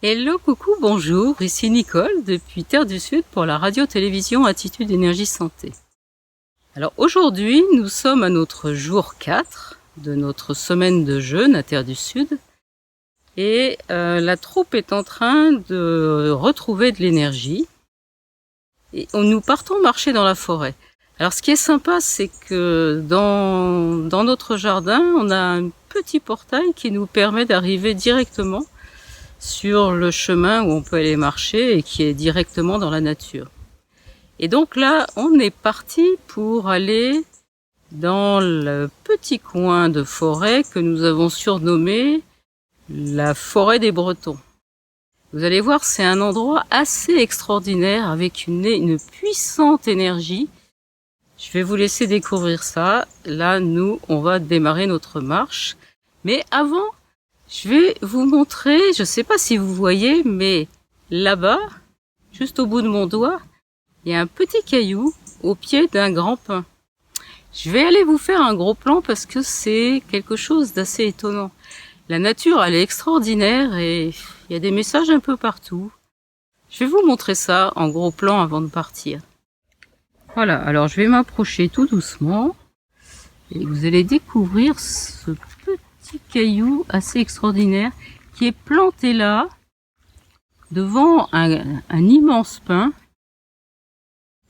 Hello, coucou, bonjour, ici Nicole depuis Terre du Sud pour la radio-télévision Attitude Énergie Santé. Alors aujourd'hui, nous sommes à notre jour 4 de notre semaine de jeûne à Terre du Sud et la troupe est en train de retrouver de l'énergie et nous partons marcher dans la forêt. Alors ce qui est sympa, c'est que dans notre jardin, on a un petit portail qui nous permet d'arriver directement sur le chemin où on peut aller marcher et qui est directement dans la nature. Et donc là, on est parti pour aller dans le petit coin de forêt que nous avons surnommé la forêt des Bretons. Vous allez voir, c'est un endroit assez extraordinaire avec une puissante énergie. Je vais vous laisser découvrir ça. Là, nous, on va démarrer notre marche. Mais avant, je vais vous montrer, je ne sais pas si vous voyez, mais là-bas, juste au bout de mon doigt, il y a un petit caillou au pied d'un grand pin. Je vais aller vous faire un gros plan parce que c'est quelque chose d'assez étonnant. La nature, elle est extraordinaire et il y a des messages un peu partout. Je vais vous montrer ça en gros plan avant de partir. Voilà, alors je vais m'approcher tout doucement et vous allez découvrir ce petit caillou assez extraordinaire qui est planté là devant un immense pin.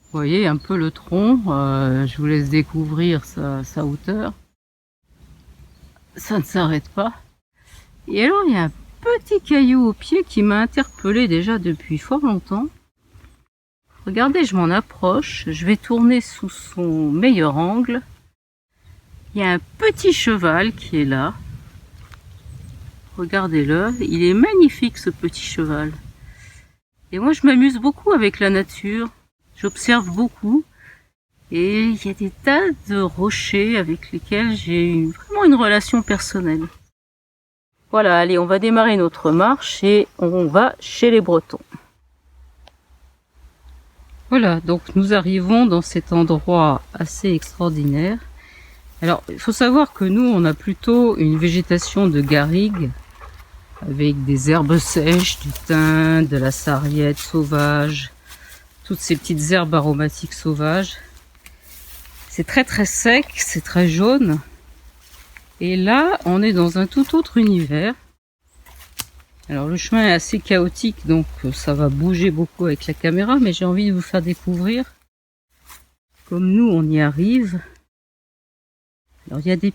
Vous voyez un peu le tronc, je vous laisse découvrir sa hauteur. Ça ne s'arrête pas. Et alors il y a un petit caillou au pied qui m'a interpellé déjà depuis fort longtemps. Regardez, je m'en approche, je vais tourner sous son meilleur angle. Il y a un petit cheval qui est là. Regardez-le, il est magnifique ce petit cheval. Et moi je m'amuse beaucoup avec la nature, j'observe beaucoup et il y a des tas de rochers avec lesquels j'ai vraiment une relation personnelle. Voilà, allez, on va démarrer notre marche et on va chez les Bretons. Voilà, donc nous arrivons dans cet endroit assez extraordinaire. Alors, il faut savoir que nous, on a plutôt une végétation de garrigue, avec des herbes sèches, du thym, de la sarriette sauvage, toutes ces petites herbes aromatiques sauvages. C'est très très sec, c'est très jaune. Et là, on est dans un tout autre univers. Alors le chemin est assez chaotique, donc ça va bouger beaucoup avec la caméra, mais j'ai envie de vous faire découvrir comme nous on y arrive. Alors il y a des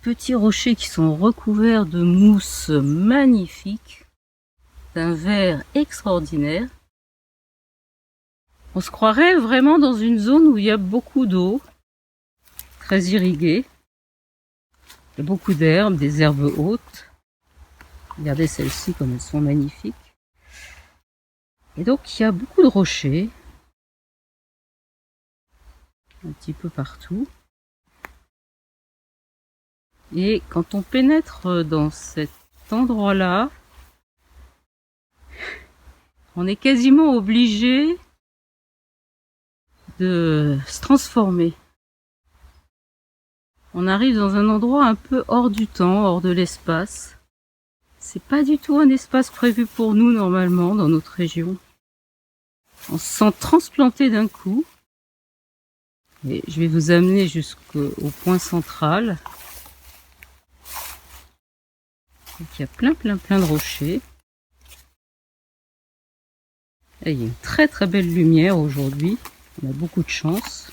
petits rochers qui sont recouverts de mousse magnifique, d'un vert extraordinaire. On se croirait vraiment dans une zone où il y a beaucoup d'eau, très irriguée. Il y a beaucoup d'herbes, des herbes hautes. Regardez celles-ci comme elles sont magnifiques. Et donc il y a beaucoup de rochers, un petit peu partout. Et quand on pénètre dans cet endroit-là, on est quasiment obligé de se transformer. On arrive dans un endroit un peu hors du temps, hors de l'espace. C'est pas du tout un espace prévu pour nous normalement dans notre région. On se sent transplanté d'un coup. Et je vais vous amener jusqu'au point central. Donc, il y a plein de rochers. Et il y a une très très belle lumière aujourd'hui. On a beaucoup de chance.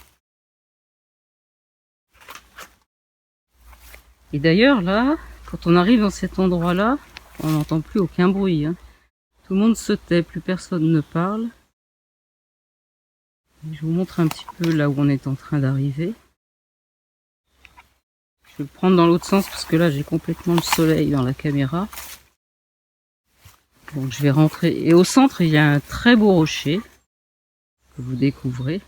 Et d'ailleurs là, quand on arrive dans cet endroit-là, on n'entend plus aucun bruit. Tout le monde se tait, plus personne ne parle. Je vous montre un petit peu là où on est en train d'arriver. Je vais le prendre dans l'autre sens parce que là j'ai complètement le soleil dans la caméra. Donc je vais rentrer. Et au centre il y a un très beau rocher que vous découvrez.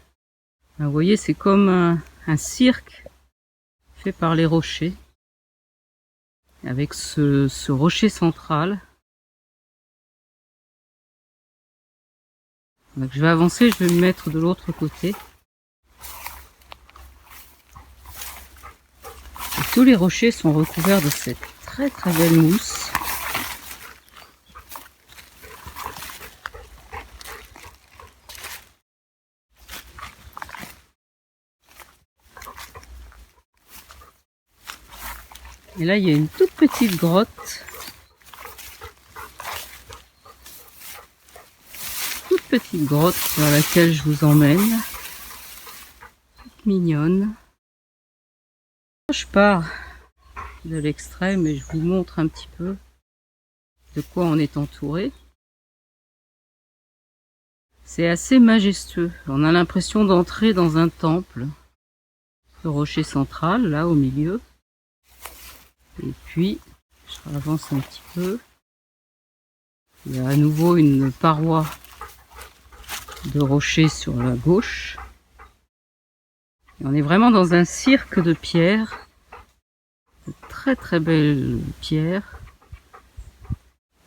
Vous voyez, c'est comme un cirque fait par les rochers. Avec ce rocher central. Donc je vais avancer, je vais me mettre de l'autre côté. Et tous les rochers sont recouverts de cette très très belle mousse. Et là, il y a une toute petite grotte. Toute petite grotte vers laquelle je vous emmène. Toute mignonne. Je pars de l'extrême et je vous montre un petit peu de quoi on est entouré. C'est assez majestueux. On a l'impression d'entrer dans un temple. Le rocher central, là, au milieu. Et puis, je avance un petit peu. Il y a à nouveau une paroi de rochers sur la gauche. Et on est vraiment dans un cirque de pierres. De très très belles pierres.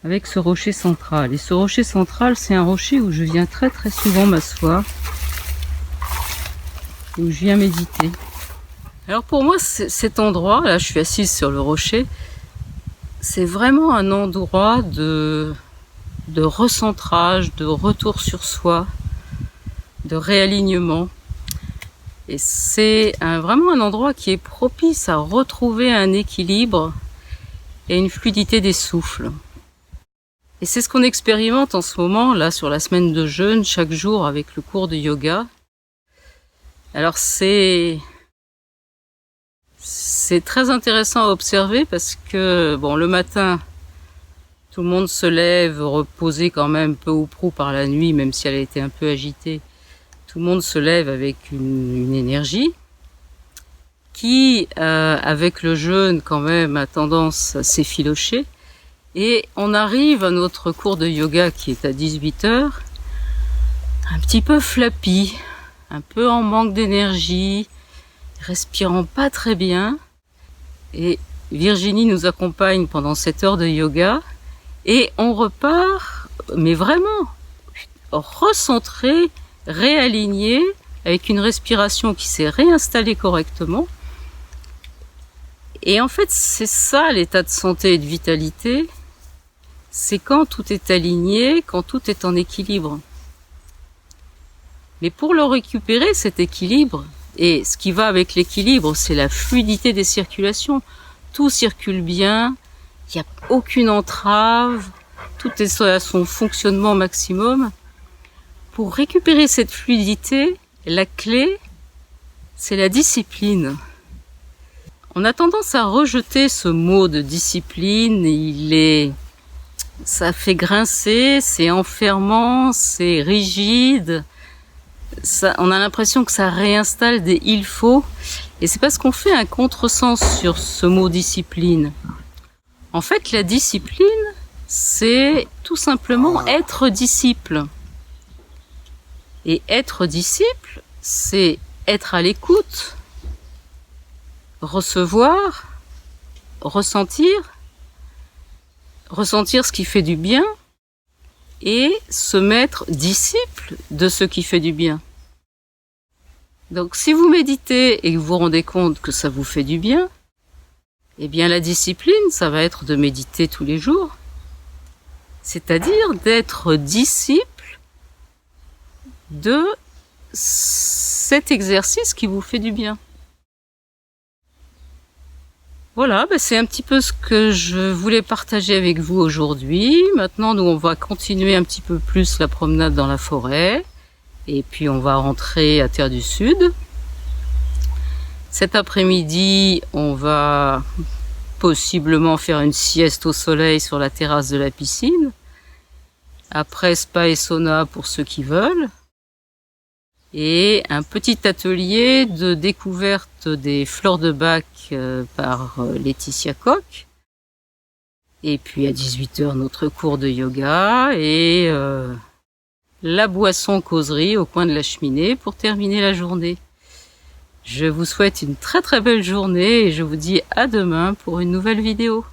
Avec ce rocher central. Et ce rocher central, c'est un rocher où je viens très très souvent m'asseoir. Où je viens méditer. Alors pour moi, cet endroit, là je suis assise sur le rocher, c'est vraiment un endroit de recentrage, de retour sur soi, de réalignement. Et c'est vraiment un endroit qui est propice à retrouver un équilibre et une fluidité des souffles. Et c'est ce qu'on expérimente en ce moment, là sur la semaine de jeûne, chaque jour avec le cours de yoga. Alors c'est très intéressant à observer parce que, bon, le matin, tout le monde se lève reposé quand même peu ou prou par la nuit, même si elle a été un peu agitée. Tout le monde se lève avec une énergie qui, avec le jeûne quand même, a tendance à s'effilocher. Et on arrive à notre cours de yoga qui est à 18h, un petit peu flappy, un peu en manque d'énergie, respirant pas très bien. Et Virginie nous accompagne pendant cette heure de yoga et on repart, mais vraiment recentré, réaligné, avec une respiration qui s'est réinstallée correctement. Et en fait, c'est ça l'état de santé et de vitalité, c'est quand tout est aligné, quand tout est en équilibre. Mais pour le récupérer, cet équilibre, et ce qui va avec l'équilibre, c'est la fluidité des circulations. Tout circule bien, il n'y a aucune entrave, tout est à son fonctionnement maximum. Pour récupérer cette fluidité, la clé, c'est la discipline. On a tendance à rejeter ce mot de discipline, ça fait grincer, c'est enfermant, c'est rigide. On a l'impression que ça réinstalle des il faut, et c'est parce qu'on fait un contresens sur ce mot discipline. En fait, la discipline, c'est tout simplement être disciple. Et être disciple, c'est être à l'écoute, recevoir, ressentir ce qui fait du bien, et se mettre disciple de ce qui fait du bien. Donc si vous méditez et que vous vous rendez compte que ça vous fait du bien, eh bien la discipline, ça va être de méditer tous les jours. C'est-à-dire d'être disciple de cet exercice qui vous fait du bien. Voilà, c'est un petit peu ce que je voulais partager avec vous aujourd'hui. Maintenant, nous, on va continuer un petit peu plus la promenade dans la forêt. Et puis, on va rentrer à Terre du Sud. Cet après-midi, on va possiblement faire une sieste au soleil sur la terrasse de la piscine. Après, spa et sauna pour ceux qui veulent. Et un petit atelier de découverte des fleurs de bac par Laetitia Koch. Et puis à 18h, notre cours de yoga et la boisson causerie au coin de la cheminée pour terminer la journée. Je vous souhaite une très très belle journée et je vous dis à demain pour une nouvelle vidéo.